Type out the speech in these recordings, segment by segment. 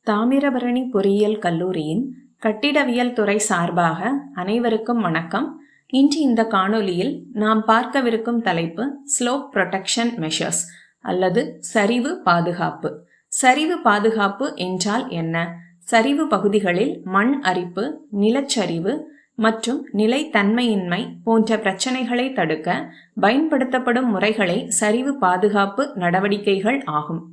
தாமிரபரணி பொறியியல் கல்லூரியின் கட்டிடவியல் துறை சார்பாக அனைவருக்கும் வணக்கம். இன்று இந்த காணொளியில் நாம் பார்க்கவிருக்கும் தலைப்பு ஸ்லோப் ப்ரொடெக்ஷன் மெஷர்ஸ் அல்லது சரிவு பாதுகாப்பு. சரிவு பாதுகாப்பு என்றால் என்ன? சரிவு பகுதிகளில் மண் அரிப்பு, நிலச்சரிவு மற்றும் நிலைத்தன்மையின்மை போன்ற பிரச்சனைகளை தடுக்க பயன்படுத்தப்படும் முறைகளே சரிவு பாதுகாப்பு நடவடிக்கைகள் ஆகும்.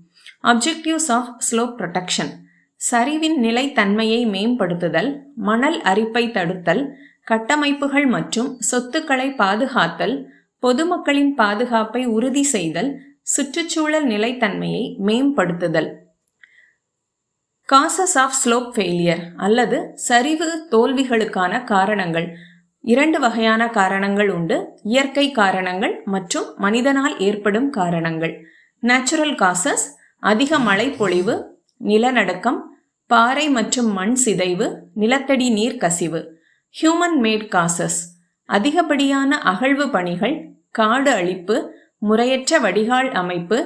அப்ஜெக்டிவ்ஸ் ஆஃப் ஸ்லோப் ப்ரொடெக்ஷன்: சரிவின் நிலைத்தன்மையை மேம்படுத்துதல், மணல் அரிப்பை தடுத்தல், கட்டமைப்புகள் மற்றும் சொத்துக்களை பாதுகாத்தல், பொதுமக்களின் பாதுகாப்பை உறுதி செய்தல், சுற்றுச்சூழல் நிலைத்தன்மையை மேம்படுத்துதல். காசஸ் ஆஃப் ஸ்லோப் ஃபெயிலியர் அல்லது சரிவு தோல்விகளுக்கான காரணங்கள். 2 வகையான காரணங்கள் உண்டு: இயற்கை காரணங்கள் மற்றும் மனிதனால் ஏற்படும் காரணங்கள். நேச்சுரல் காசஸ்: அதிக மழை பொழிவு, நிலநடுக்கம், பாறை மற்றும் மண் சிதைவு, நிலத்தடி நீர் கசிவு. ஹியூமன் மேட் காசஸ்: அதிகப்படியான அகழ்வு பணிகள், காடு அழிப்பு, முறையற்ற வடிகால் அமைப்பு,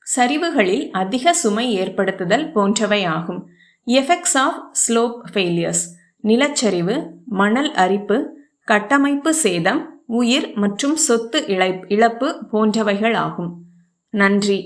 சரிவுகளில் அதிக சுமை ஏற்படுத்துதல் போன்றவை ஆகும். எஃபெக்ட்ஸ் ஆஃப் ஸ்லோப் ஃபெயிலியர்ஸ்: நிலச்சரிவு, மணல் அரிப்பு, கட்டமைப்பு சேதம், உயிர் மற்றும் சொத்து இழப்பு போன்றவைகள் ஆகும். நன்றி.